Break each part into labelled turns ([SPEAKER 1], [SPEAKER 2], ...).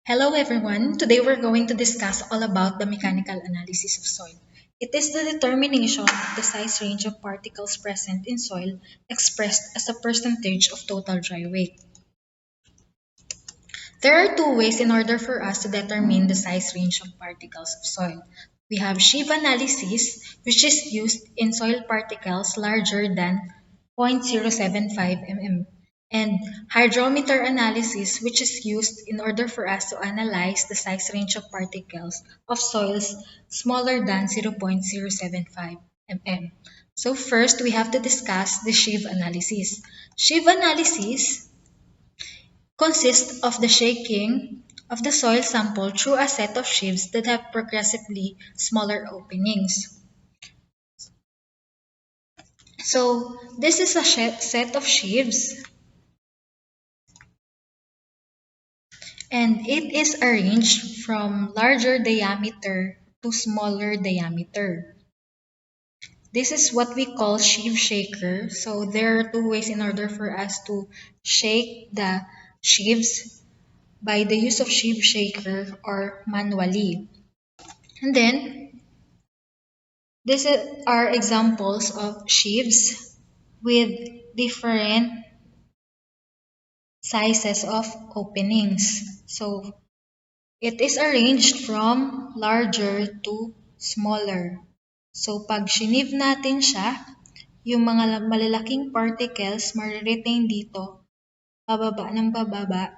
[SPEAKER 1] Hello everyone. Today we're going to discuss all about the mechanical analysis of soil. It is the determination of the size range of particles present in soil expressed as a percentage of total dry weight. There are two ways in order for us to determine the size range of particles of soil. We have Sieve analysis, which is used in soil particles larger than 0.075 mm, and hydrometer analysis, which is used in order for us to analyze the size range of particles of soils smaller than 0.075 mm. So first, we have to discuss the Sieve analysis. Sieve analysis consists of the shaking of the soil sample through a set of sheaves that have progressively smaller openings. So this is a set of sheaves and it is arranged from larger diameter to smaller diameter. This is what we call sheave shaker. So there are two ways in order for us to shake the sheaves by the use of sheave shaker or manually. And then these are examples of sheaves with different sizes of openings. So it is arranged from larger to smaller. So pag shinib natin siya, yung mga malalaking particles mariretain dito, pababa ng pababa,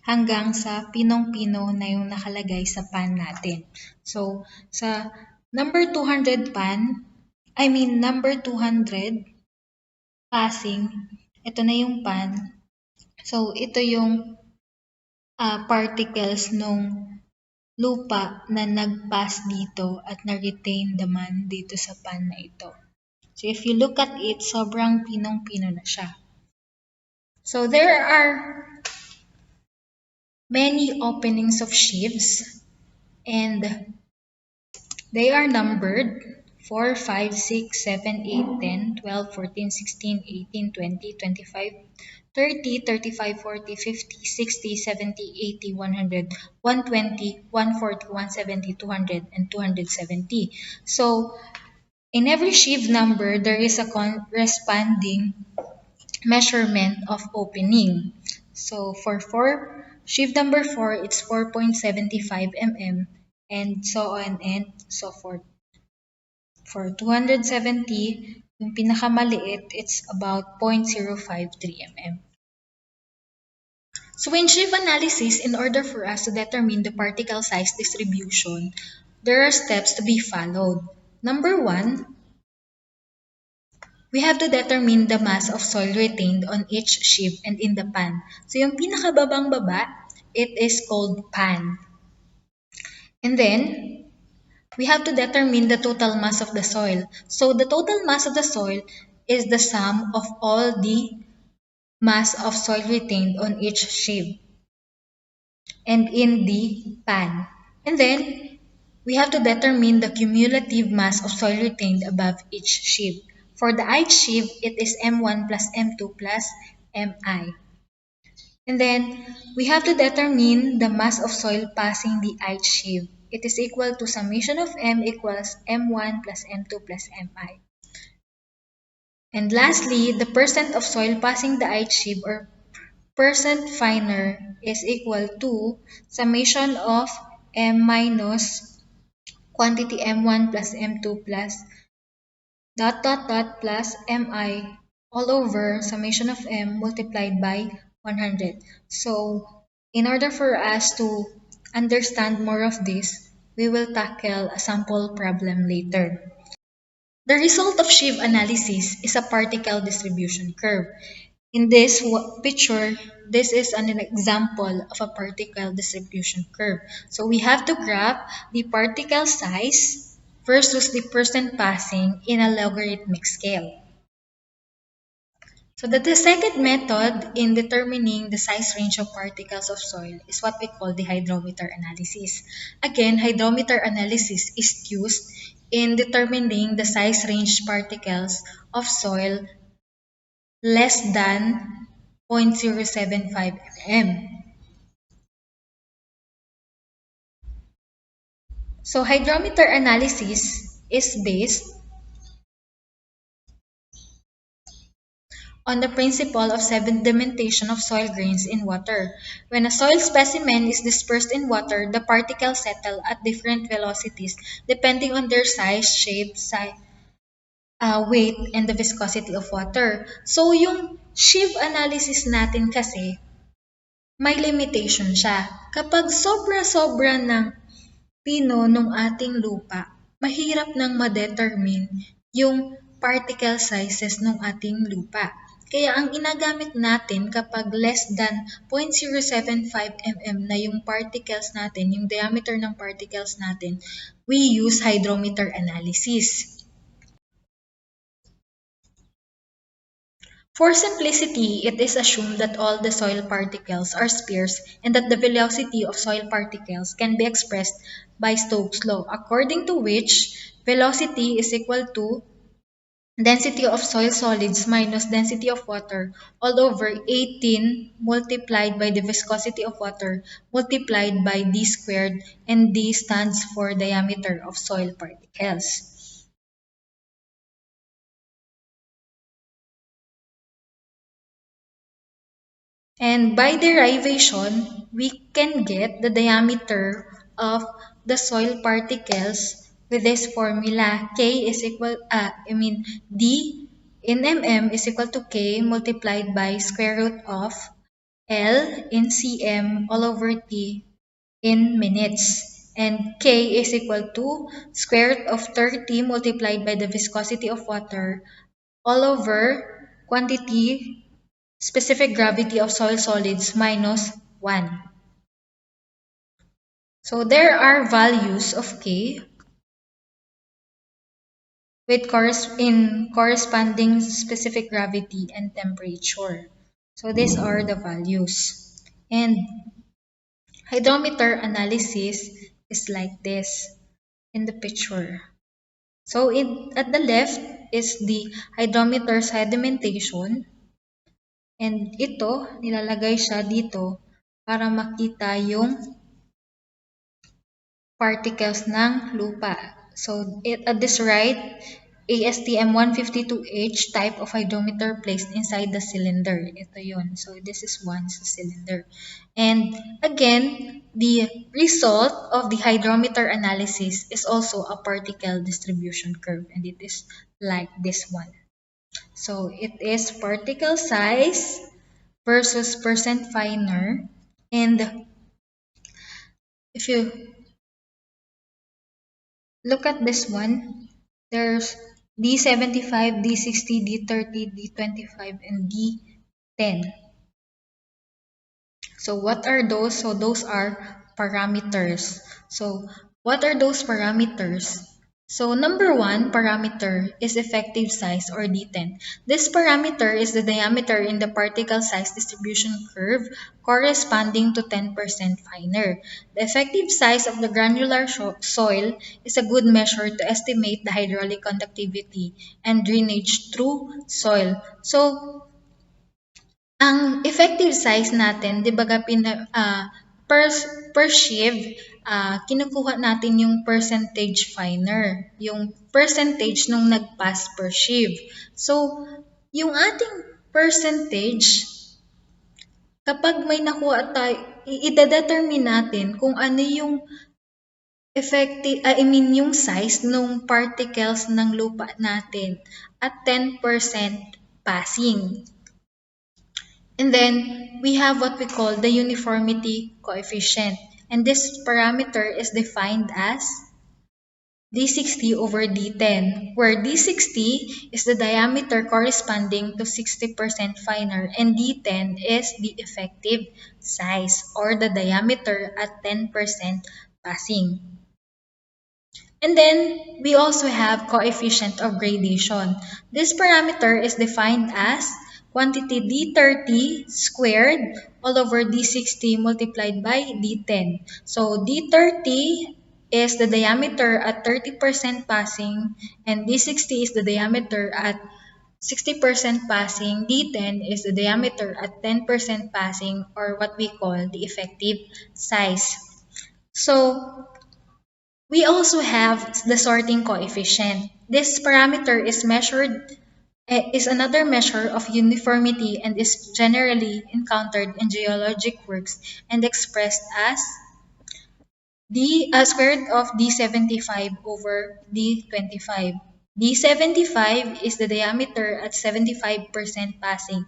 [SPEAKER 1] hanggang sa pinong-pino na yung nakalagay sa pan natin. So, sa number 200 pan, number 200 passing, ito na yung pan. So, ito yung particles nung lupa na nag-pass dito at na-retain naman dito sa pan na ito. So, if you look at it, sobrang pinong-pino na siya. So, there are many openings of sheaves and they are numbered 4, 5, 6, 7, 8, 10, 12, 14, 16, 18, 20, 25, 30, 35, 40, 50, 60, 70, 80, 100, 120, 140, 170, 200, and 270. So, in every sheave number, there is a corresponding measurement of opening. So, for sheave number 4, it's 4.75 mm, and so on and so forth. For 270, yung pinakamaliit, it's about 0.053 mm. So in Sieve analysis, in order for us to determine the particle size distribution, there are steps to be followed. Number one, we have to determine the mass of soil retained on each sieve and in the pan. So yung pinakababang baba, it is called pan. And then, we have to determine the total mass of the soil. So the total mass of the soil is the sum of all the mass of soil retained on each sieve and in the pan. And then we have to determine the cumulative mass of soil retained above each sieve. For the ith sieve, it is M1 plus M2 plus Mi. And then we have to determine the mass of soil passing the ith sieve. It is equal to summation of M equals M1 plus M2 plus Mi. And lastly, the percent of soil passing the ith sieve or percent finer is equal to summation of M minus quantity M1 plus M2 plus dot dot dot plus Mi all over summation of M multiplied by 100. So, in order for us to understand more of this, we will tackle a sample problem later. The result of Sieve analysis is a particle distribution curve. In this picture, this is an example of a particle distribution curve. So we have to graph the particle size versus the percent passing in a logarithmic scale. So the second method in determining the size range of particles of soil is what we call the hydrometer analysis. Again, hydrometer analysis is used in determining the size range particles of soil less than 0.075 mm. So hydrometer analysis is based on the principle of sedimentation of soil grains in water. When a soil specimen is dispersed in water, the particles settle at different velocities depending on their size, shape, weight, and the viscosity of water. So yung sieve analysis natin kasi, may limitation siya. Kapag sobra-sobra ng pino nung ating lupa, mahirap nang ma-determine yung particle sizes ng ating lupa. Kaya ang inagamit natin kapag less than 0.075 mm na yung particles natin, yung diameter ng particles natin, we use hydrometer analysis. For simplicity, it is assumed that all the soil particles are spheres and that the velocity of soil particles can be expressed by Stoke's law, according to which velocity is equal to density of soil solids minus density of water all over 18 multiplied by the viscosity of water multiplied by d squared, and d stands for diameter of soil particles. And by derivation, we can get the diameter of the soil particles with this formula. K is equal, D in mm is equal to K multiplied by square root of L in cm all over T in minutes. And K is equal to square root of 30 multiplied by the viscosity of water all over quantity specific gravity of soil solids minus 1. So there are values of K with in corresponding specific gravity and temperature. So these are the values. And hydrometer analysis is like this in the picture. So at the left is the hydrometer sedimentation, and ito nilalagay siya dito para makita yung particles ng lupa. So at this right, ASTM 152H type of hydrometer placed inside the cylinder. Ito yun. So this is one sa cylinder. And again, the result of the hydrometer analysis is also a particle distribution curve, and it is like this one. So it is particle size versus percent finer. And if you look at this one, there's D75, D60, D30, D25, and D10. So what are those? So those are parameters. So what are those parameters? So number one parameter is effective size, or D10. This parameter is the diameter in the particle size distribution curve corresponding to 10% finer. The effective size of the granular soil is a good measure to estimate the hydraulic conductivity and drainage through soil. So ang effective size natin, 'di ba per sieve, kinukuha natin yung percentage finer, yung percentage nung nag-pass per sieve. So, yung ating percentage, kapag may nakuha tayo, i-determine natin kung ano yung yung size nung particles ng lupa natin at 10% passing. And then we have what we call the uniformity coefficient. And this parameter is defined as D60 over D10, where D60 is the diameter corresponding to 60% finer, and D10 is the effective size, or the diameter at 10% passing. And then we also have coefficient of gradation. This parameter is defined as quantity D30 squared all over D60 multiplied by D10. So D30 is the diameter at 30% passing, and D60 is the diameter at 60% passing. D10 is the diameter at 10% passing, or what we call the effective size. So We also have the sorting coefficient. This parameter is another measure of uniformity and is generally encountered in geologic works and expressed as d square root of d75 over d25. D75 is the diameter at 75% passing,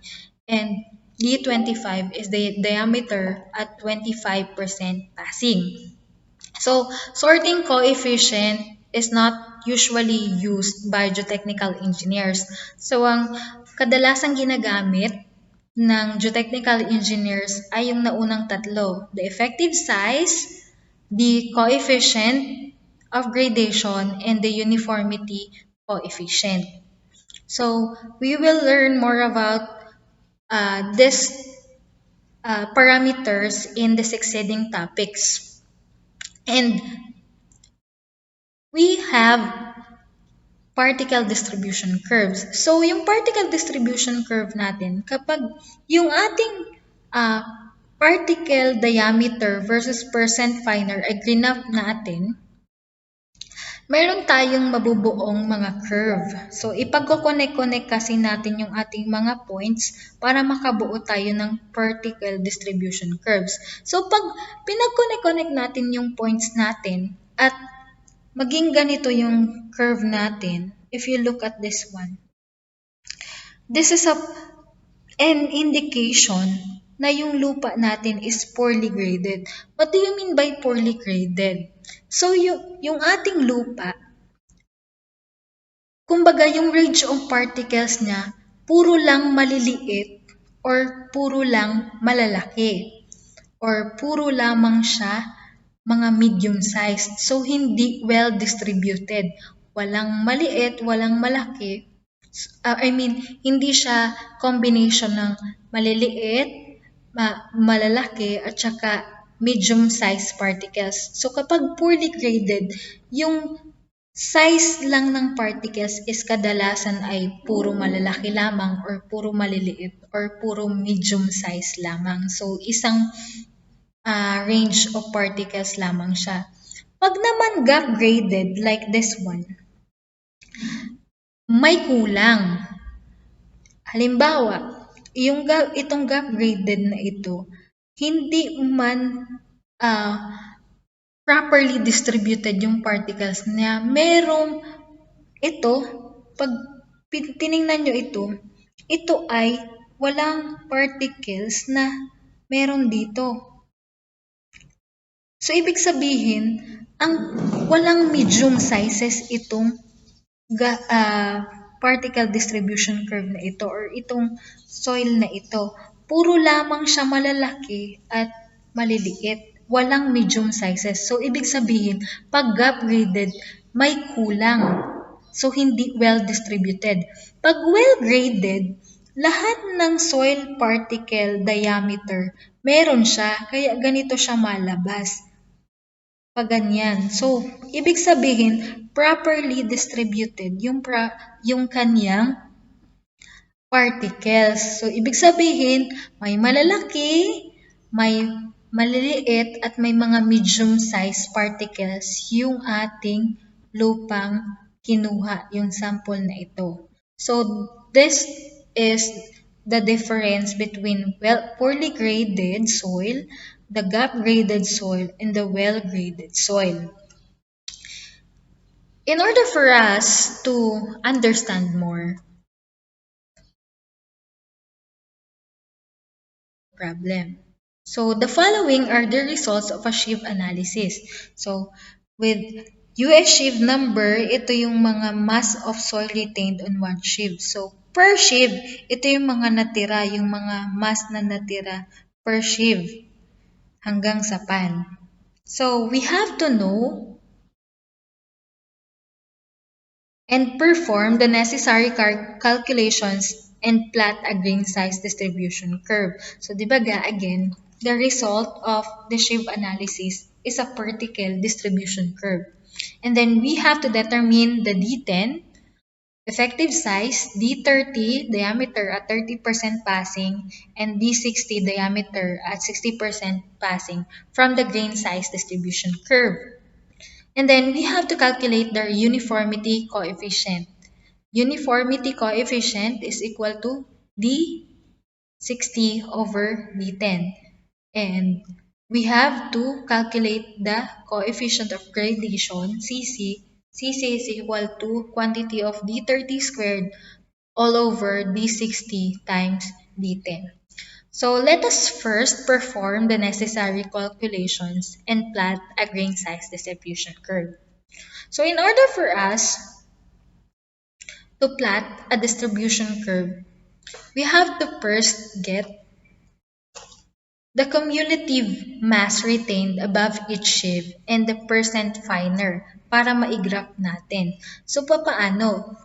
[SPEAKER 1] and d25 is the diameter at 25% passing. So, sorting coefficient is not usually used by geotechnical engineers. So, ang kadalasang ginagamit ng geotechnical engineers ay yung naunang tatlo: the effective size, the coefficient of gradation, and the uniformity coefficient. So, we will learn more about these parameters in the succeeding topics. And we have particle distribution curves. So, yung particle distribution curve natin, kapag yung ating uh, particle diameter versus percent finer ay grinaph natin, meron tayong mabubuong mga curve. So, ipagkoconnect-connect kasi natin yung ating mga points para makabuo tayo ng particle distribution curves. So, pag pinag-connect-connect natin yung points natin at maging ganito yung curve natin, if you look at this one, this is an indication na yung lupa natin is poorly graded. What do you mean by poorly graded? So, yung ating lupa, kumbaga yung range of particles niya, puro lang maliliit or puro lang malalaki or puro lamang siya mga medium sized. So, hindi well distributed. Walang maliit, walang malaki. Hindi siya combination ng maliliit, malalaki, at saka medium sized particles. So, kapag poorly graded, yung size lang ng particles is kadalasan ay puro malalaki lamang or puro maliliit or puro medium size lamang. So, isang range of particles lamang siya. Pag naman gap graded like this one, may kulang. Halimbawa, itong gap graded na ito, hindi man uh, properly distributed yung particles niya. Merong ito, pag tiningnan nyo ito ay walang particles na meron dito. So, ibig sabihin, ang walang medium sizes itong particle distribution curve na ito or itong soil na ito. Puro lamang siya malalaki at maliliit. Walang medium sizes. So, ibig sabihin, pag gap graded, may kulang. So, hindi well distributed. Pag well graded, lahat ng soil particle diameter, meron siya. Kaya ganito siya malabas. Pag ganyan. So, ibig sabihin, properly distributed yung kanyang particles. So, ibig sabihin, may malalaki, may maliliit, at may mga medium-sized particles yung ating lupang kinuha, yung sample na ito. So, this is the difference between poorly graded soil, the gap graded soil, and the well graded soil. In order for us to understand more problem. So, the following are the results of a Sieve analysis. So, with US Sieve number, ito yung mga mass of soil retained on one sieve. So, per sieve, ito yung mga natira, yung mga mass na natira per sieve hanggang sa pan. So, we have to know and perform the necessary calculations and plot a grain size distribution curve. So, di ba again, the result of the Sieve analysis is a particle distribution curve. And then we have to determine the D10, effective size, D30, diameter at 30% passing, and D60, diameter at 60% passing from the grain size distribution curve. And then we have to calculate their uniformity coefficient. Uniformity coefficient is equal to D60 over D10. And we have to calculate the coefficient of gradation, CC. CC is equal to quantity of D30 squared all over D60 times D10. So let us first perform the necessary calculations and plot a grain size distribution curve. So in order for us to plot a distribution curve, we have to first get the cumulative mass retained above each sheave and the percent finer para maigraph natin. So papaano?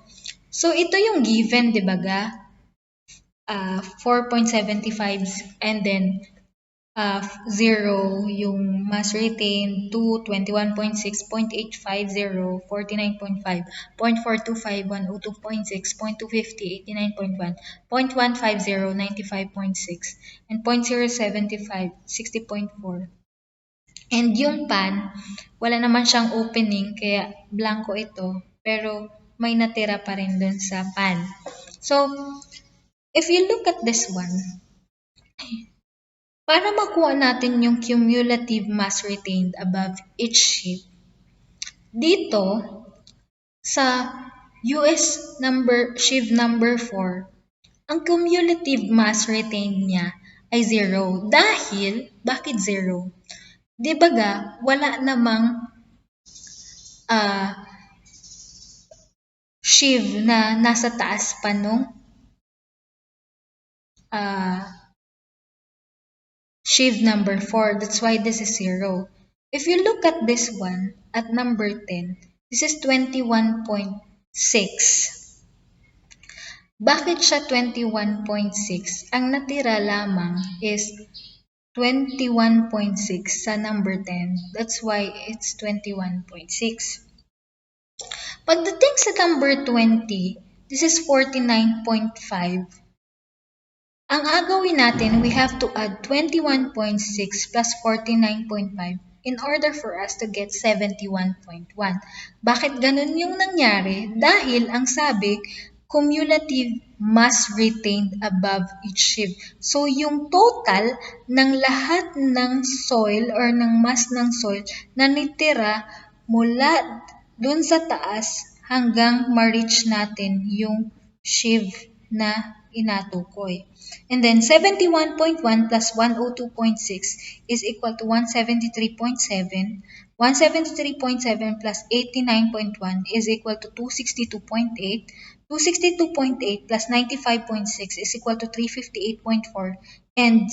[SPEAKER 1] So ito yung given, di ba ga? 4.75 and then 0 yung mass retained, 2, 21.6, 0.850, 49.5, 0.425, 102.6, 0.250, 89.1, 0.150, 95.6, and 0.075, 60.4. And yung pan, wala naman siyang opening, kaya blanco ito, pero may natira pa rin dun sa pan. So, if you look at this one, para makuha natin yung cumulative mass retained above each sheet, dito sa US sheave number 4, ang cumulative mass retained niya ay 0. Dahil, bakit 0? Di ba ga, wala namang uh, sheave na nasa taas pa nung uh, sheave number 4. That's why this is 0. If you look at this one, at number 10, this is 21.6. Bakit siya 21.6? Ang natira lamang is 21.6 sa number 10. That's why it's 21.6. Pagdating sa number 20, this is 49.5. Ang agawin natin, we have to add 21.6 plus 49.5 in order for us to get 71.1. Bakit ganun yung nangyari? Dahil ang sabi, cumulative mass retained above each sheave. So yung total ng lahat ng soil or ng mass ng soil na nitira mula dun sa taas hanggang ma-reach natin yung sheave na inatukoy. And then 71.1 plus 102.6 is equal to 173.7. 173.7 plus 89.1 is equal to 262.8. 262.8 plus 95.6 is equal to 358.4. And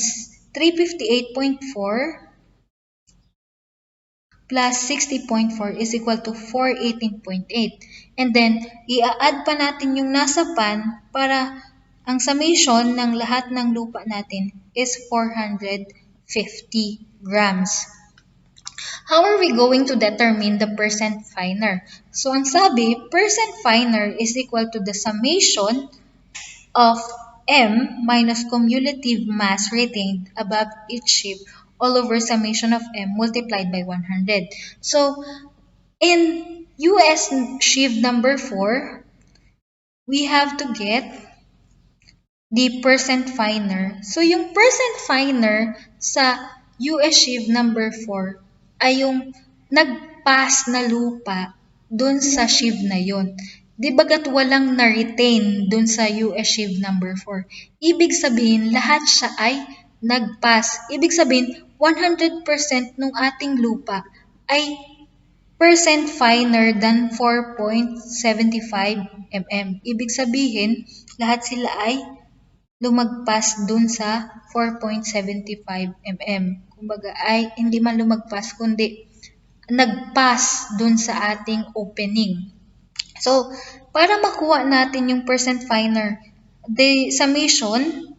[SPEAKER 1] 358.4 plus 60.4 is equal to 418.8. And then, i-add pa natin yung nasa pan para ang summation ng lahat ng lupa natin is 450 grams. How are we going to determine the percent finer? So, ang sabi, percent finer is equal to the summation of M minus cumulative mass retained above each sheave all over summation of M multiplied by 100. So, in US sheave number 4, we have to get the percent finer. So, yung percent finer sa US sheave number 4 ay yung nag-pass na lupa dun sa sheave na yon. Di bagat walang na-retain dun sa US sheave number 4. Ibig sabihin, lahat siya ay nag-pass. Ibig sabihin, 100% nung ating lupa ay percent finer than 4.75 mm. Ibig sabihin, lahat sila ay lumagpas dun sa 4.75 mm. Kumbaga ay hindi man lumagpas kundi nagpass dun sa ating opening. So, para makuha natin yung percent finer, the summation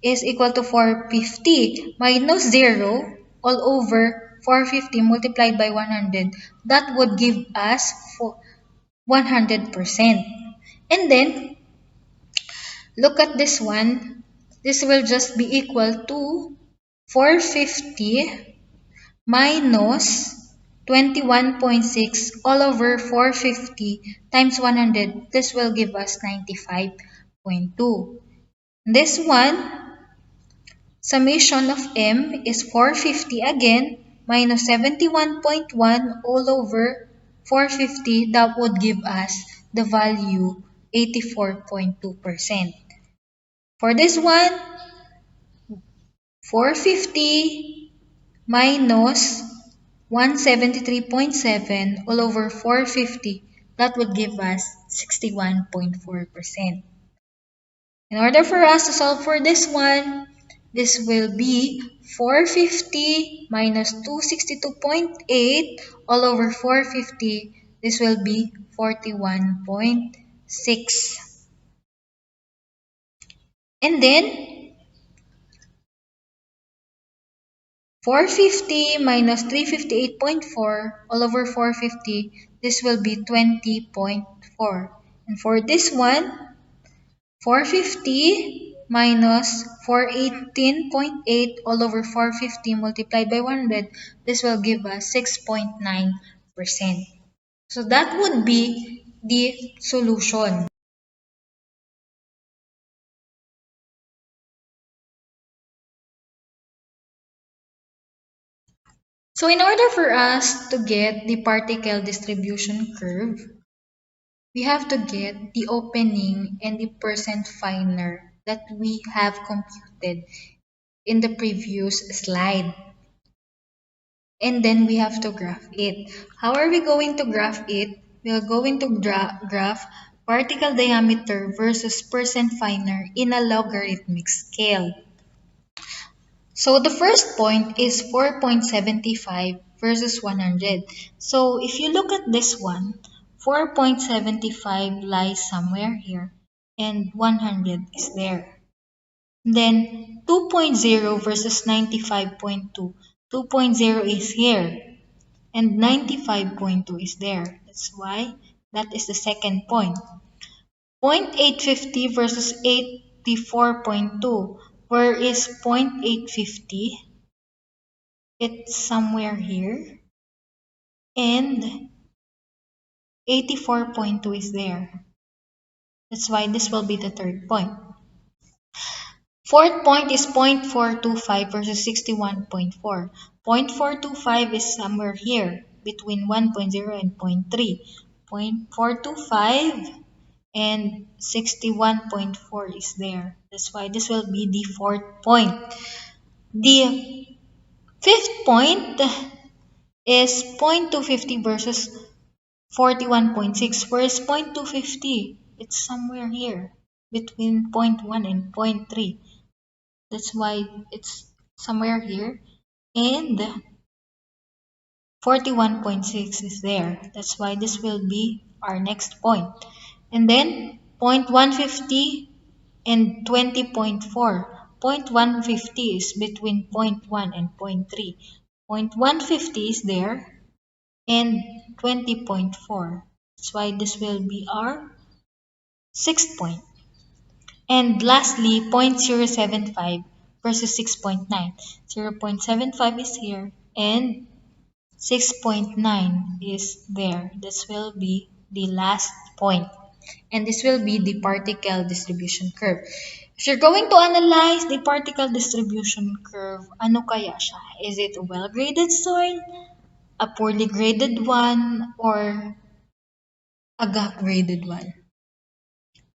[SPEAKER 1] is equal to 450 minus 0 all over 450 multiplied by 100. That would give us 100%. And then, look at this one. This will just be equal to 450 minus 21.6 all over 450 times 100. This will give us 95.2. This one, summation of m is 450 again minus 71.1 all over 450. That would give us the value 84.2%. For this one, 450 minus 173.7 all over 450. That would give us 61.4%. In order for us to solve for this one, this will be 450 minus 262.8 all over 450. This will be 41.6. And then 450 minus 358.4 all over 450. This will be 20.4. And for this one, 450 minus 418.8 all over 450 multiplied by 100, this will give us 6.9%. So that would be the solution. So in order for us to get the particle distribution curve, we have to get the opening and the percent finer that we have computed in the previous slide. And then we have to graph it. How are we going to graph it? We are going to graph particle diameter versus percent finer in a logarithmic scale. So the first point is 4.75 versus 100. So if you look at this one, 4.75 lies somewhere here and 100 is there. Then 2.0 versus 95.2. 2.0 is here and 95.2 is there. That's why that is the second point. 0.850 versus 84.2. Where is 0.850? It's somewhere here. And 84.2 is there. That's why this will be the third point. Fourth point is 0.425 versus 61.4. 0.425 is somewhere here between 1.0 and 0.3. 0.425 and 61.4 is there. That's why this will be the fourth point. The fifth point is 0.250 versus 41.6. Where is 0.250? It's somewhere here between zero point 0.1 and zero point 0.3. That's why it's somewhere here. And 41.6 is there. That's why this will be our next point. And then 0.150 and 20.4. 0.150 is between zero point 0.1 and zero point 0.3. 0.150 is there and 20.4. That's why this will be our sixth point. And lastly, 0.075 versus 6.9. 0.75 is here and 6.9 is there. This will be the last point. And this will be the particle distribution curve. If you're going to analyze the particle distribution curve, ano kaya siya? Is it a well-graded soil, a poorly graded one, or a gap-graded one?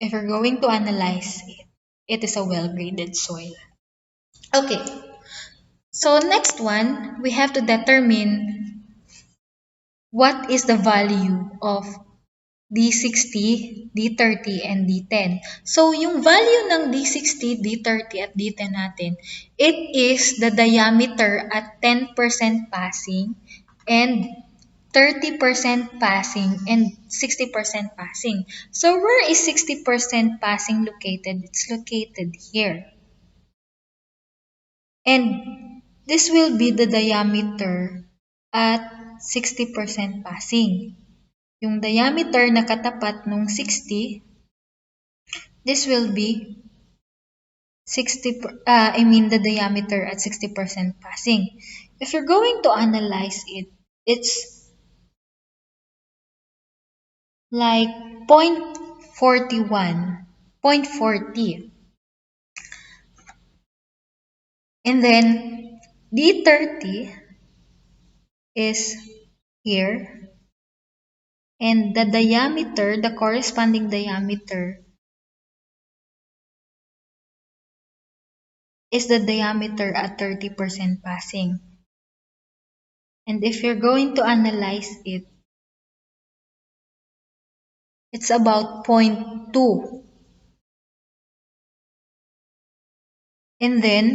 [SPEAKER 1] If you're going to analyze it, it is a well-graded soil. Okay, so next one, we have to determine what is the value of D60, D30, and D10. So, yung value ng D60, D30, at D10 natin, it is the diameter at 10% passing and 30% passing and 60% passing. So, where is 60% passing located? It's located here. And this will be the diameter at 60% passing. Yung diameter na katapat nung 60, this will be 60, the diameter at 60% passing. If you're going to analyze it, it's like 0.41, 0.40. And then D30 is here, and the diameter, the corresponding diameter, is the diameter at 30% passing. And if you're going to analyze it, it's about zero point 0.2. And then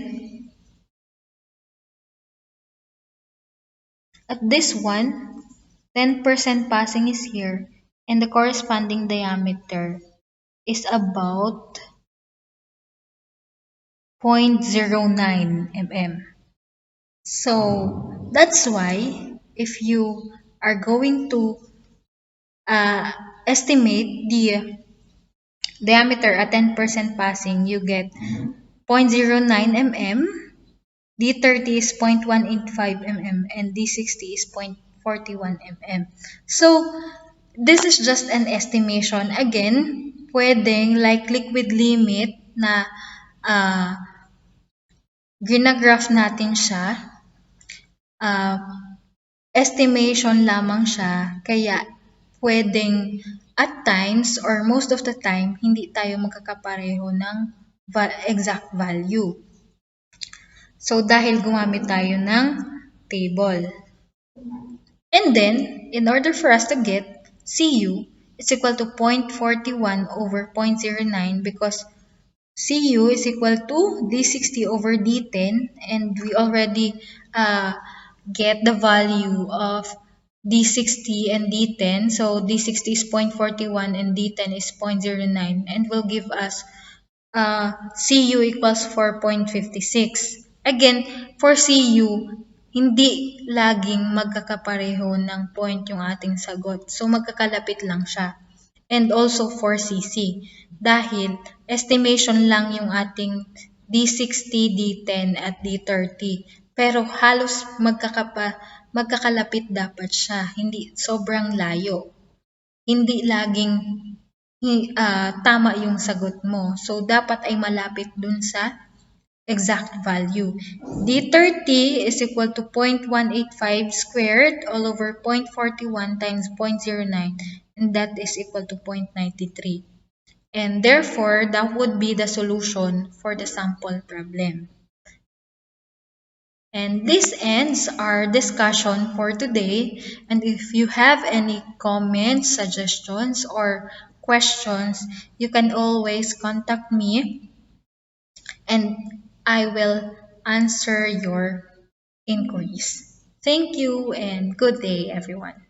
[SPEAKER 1] at this one, 10% passing is here, and the corresponding diameter is about 0.09 mm. So that's why if you are going to uh, estimate the diameter at 10% passing, you get 0.09 mm, D30 is 0.185 mm, and D60 is 0.41 mm. So this is just an estimation. Again, pwedeng like liquid limit na uh, ginagraph natin siya, uh, estimation lamang siya, kaya pwedeng at times or most of the time, hindi tayo magkakapareho ng exact value. So, dahil gumamit tayo ng table. And then, in order for us to get CU, is equal to 0.41 over 0.09 because CU is equal to D60 over D10, and we already uh, get the value of D60 and D10. So D60 is 0.41 and D10 is 0.09, and will give us CU equals 4.56. Again, for CU, hindi laging magkakapareho ng point yung ating sagot. So magkakalapit lang siya. And also for CC, dahil estimation lang yung ating D60, D10 at D30. Pero halos magkakalapit dapat siya, hindi sobrang layo. Hindi laging tama yung sagot mo. So, dapat ay malapit dun sa exact value. D30 is equal to 0.185 squared all over 0.41 times 0.09, and that is equal to 0.93. And therefore, that would be the solution for the sample problem. And this ends our discussion for today. And if you have any comments, suggestions, or questions, you can always contact me and I will answer your inquiries. Thank you and good day, everyone.